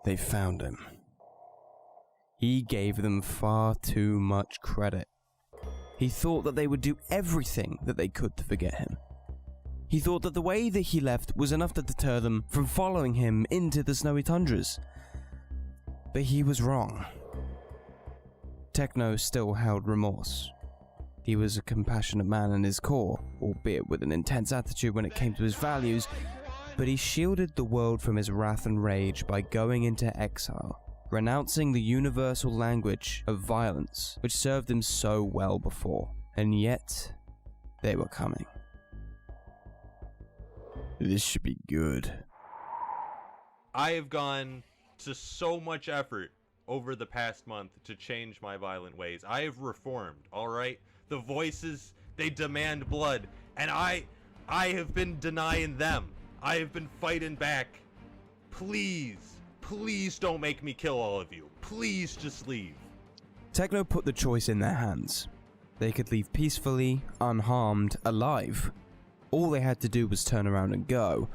they found him. He gave them far too much credit. He thought that they would do everything that they could to forget him. He thought that the way that he left was enough to deter them from following him into the snowy tundras. But he was wrong. Techno still held remorse. He was a compassionate man in his core, albeit with an intense attitude when it came to his values, but he shielded the world from his wrath and rage by going into exile, renouncing the universal language of violence which served him so well before. And yet, they were coming. This should be good. I have gone to so much effort over the past month to change my violent ways. I have reformed, alright? The voices, they demand blood, and I have been denying them. I have been fighting back. Please, please don't make me kill all of you. Please just leave. Techno put the choice in their hands. They could leave peacefully, unharmed, alive. All they had to do was turn around and go.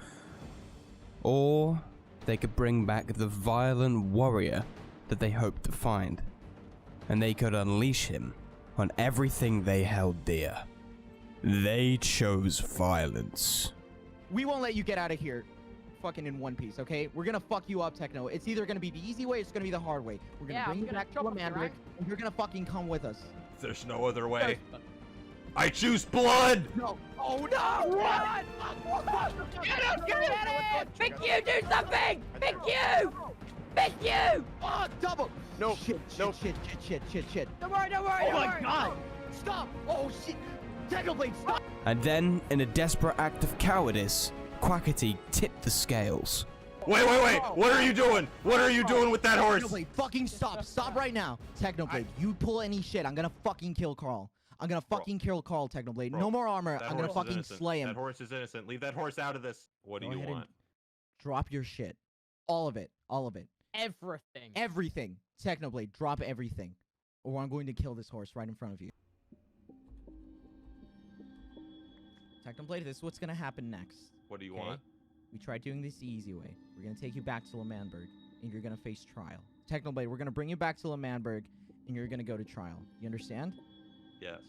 Or they could bring back the violent warrior that they hoped to find. And they could unleash him on everything they held dear. They chose violence. We won't let you get out of here fucking in one piece, okay? We're gonna fuck you up, Techno. It's either gonna be the easy way or it's gonna be the hard way. We're gonna bring you back to Amanda, and you're gonna fucking come with us. There's no other way. I choose blood! No. Oh no! Run! Get him! Get him! Pick you, do something! Pick you! Pick you! Oh, double! No, shit. no. Shit. Don't worry, don't worry, Oh don't my worry. god! Stop! Oh shit! Technoblade, stop! And then, in a desperate act of cowardice, Quackity tipped the scales. Wait! What are you doing? What are you doing with that horse? Technoblade, fucking stop! Stop right now! Technoblade, you pull any shit, I'm gonna fucking kill Carl. I'm gonna fucking kill Carl, Technoblade. No more armor. I'm gonna fucking slay him. That horse is innocent. Leave that horse out of this. What do you want? Drop your shit. All of it. All of it. Everything. Everything. Technoblade, drop everything. Or I'm going to kill this horse right in front of you. Technoblade, this is what's gonna happen next. What do you want? We tried doing this the easy way. We're gonna take you back to L'Manberg, and you're gonna face trial. Technoblade, we're gonna bring you back to L'Manberg, and you're gonna go to trial. You understand? Yes.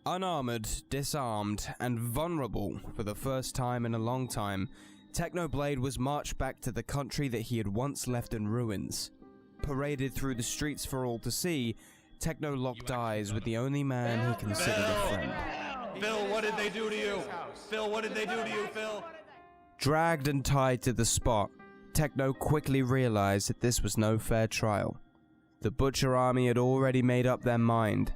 Unarmored, disarmed, and vulnerable for the first time in a long time, Technoblade was marched back to the country that he had once left in ruins. Paraded through the streets for all to see, Techno locked eyes with the only man he considered a friend. Phil, what did they do to you? Phil, what did they do to you, Phil? Dragged and tied to the spot, Techno quickly realized that this was no fair trial. The Butcher army had already made up their mind.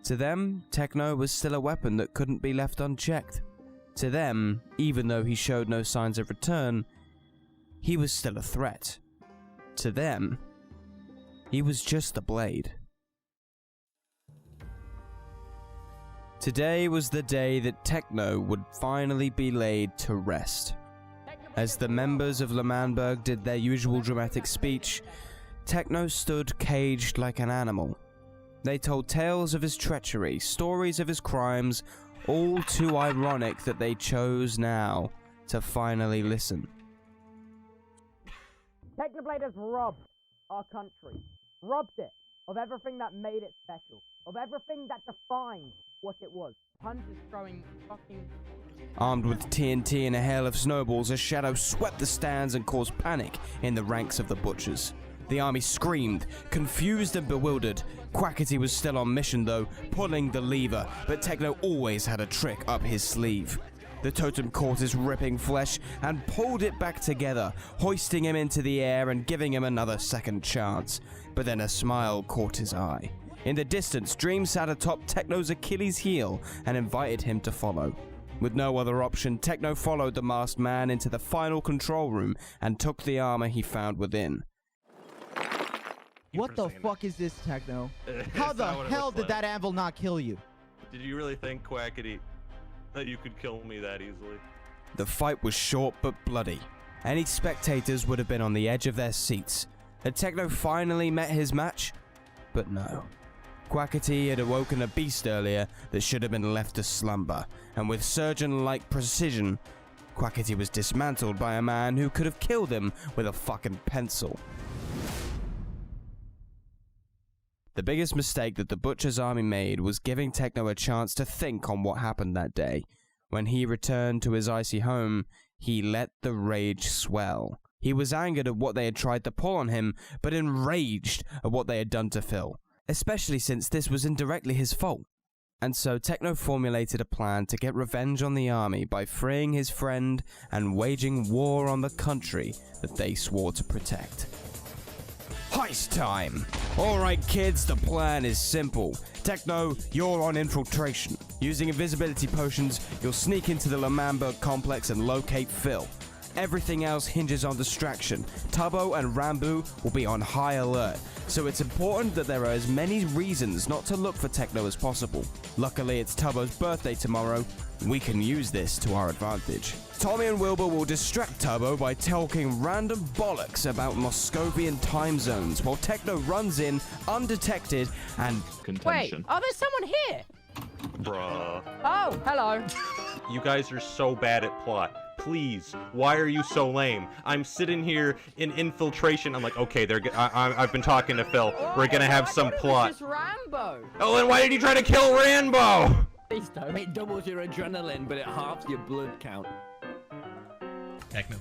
To them, Techno was still a weapon that couldn't be left unchecked. To them, even though he showed no signs of return, he was still a threat. To them, he was just a blade. Today was the day that Techno would finally be laid to rest. As the members of L'Manberg did their usual dramatic speech, Techno stood caged like an animal. They told tales of his treachery, stories of his crimes, all too ironic that they chose now to finally listen. Technoblade has robbed our country. Robbed it of everything that made it special. Of everything that defined what it was. Punch is throwing fucking... Armed with TNT and a hail of snowballs, a shadow swept the stands and caused panic in the ranks of the butchers. The army screamed, confused and bewildered. Quackity was still on mission though, pulling the lever, but Techno always had a trick up his sleeve. The totem caught his ripping flesh and pulled it back together, hoisting him into the air and giving him another second chance. But then a smile caught his eye. In the distance, Dream sat atop Techno's Achilles heel and invited him to follow. With no other option, Techno followed the masked man into the final control room and took the armor he found within. What the fuck is this, Techno? How the hell did that anvil not kill you? Did you really think, Quackity, that you could kill me that easily? The fight was short but bloody. Any spectators would have been on the edge of their seats. Had Techno finally met his match? But no. Quackity had awoken a beast earlier that should have been left to slumber, and with surgeon-like precision, Quackity was dismantled by a man who could have killed him with a fucking pencil. The biggest mistake that the Butcher's army made was giving Techno a chance to think on what happened that day. When he returned to his icy home, he let the rage swell. He was angered at what they had tried to pull on him, but enraged at what they had done to Phil, especially since this was indirectly his fault. And so Techno formulated a plan to get revenge on the army by freeing his friend and waging war on the country that they swore to protect. Heist time! Alright kids, the plan is simple. Techno, you're on infiltration. Using invisibility potions, you'll sneak into the L'Manberg complex and locate Phil. Everything else hinges on distraction. Tubbo and Rambo will be on high alert, so it's important that there are as many reasons not to look for Techno as possible. Luckily, it's Tubbo's birthday tomorrow. We can use this to our advantage. Tommy and Wilbur will distract Tubbo by talking random bollocks about Moscovian time zones, while Techno runs in undetected and... Wait, oh, there's someone here! Bruh. Oh, hello. You guys are so bad at plot. Please, why are you so lame? I'm sitting here in infiltration. I'm like, okay, I've been talking to Phil. We're gonna have some plot. Just Rambo. Oh, then why did you try to kill Rambo? Please don't. It doubles your adrenaline, but it halves your blood count.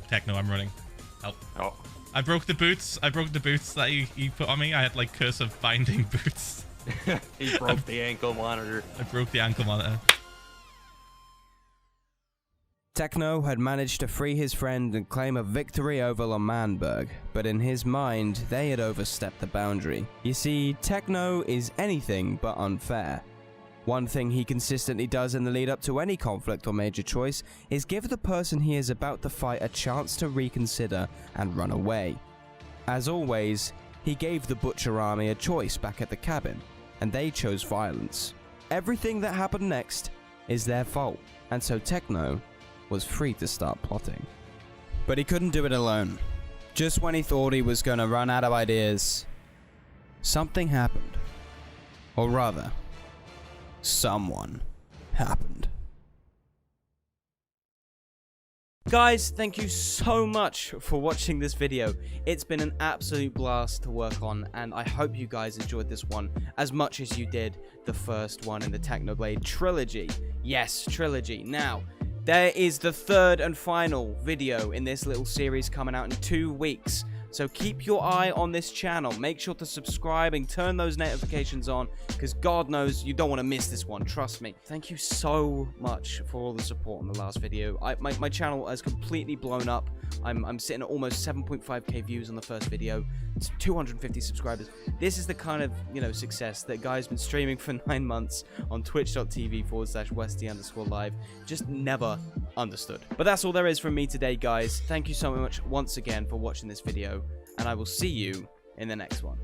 Techno, I'm running. Help. Oh. I broke the boots. I broke the boots that you put on me. I had like curse of binding boots. He broke the ankle monitor. I broke the ankle monitor. Techno had managed to free his friend and claim a victory over L'Manberg, but in his mind, they had overstepped the boundary. You see, Techno is anything but unfair. One thing he consistently does in the lead up to any conflict or major choice is give the person he is about to fight a chance to reconsider and run away. As always, he gave the Butcher army a choice back at the cabin, and they chose violence. Everything that happened next is their fault, and so Techno was free to start plotting. But he couldn't do it alone. Just when he thought he was going to run out of ideas, something happened. Or rather, someone happened. Guys, thank you so much for watching this video. It's been an absolute blast to work on, and I hope you guys enjoyed this one as much as you did the first one in the Technoblade trilogy. Yes, trilogy. Now, there is the third and final video in this little series coming out in 2 weeks. So keep your eye on this channel. Make sure to subscribe and turn those notifications on, because God knows you don't want to miss this one. Trust me. Thank you so much for all the support on the last video. My channel has completely blown up. I'm sitting at almost 7.5k views on the first video. It's 250 subscribers. This is the kind of, success that guy's been streaming for 9 months on twitch.tv/Westy_live. Just never understood. But that's all there is from me today, guys. Thank you so much once again for watching this video, and I will see you in the next one.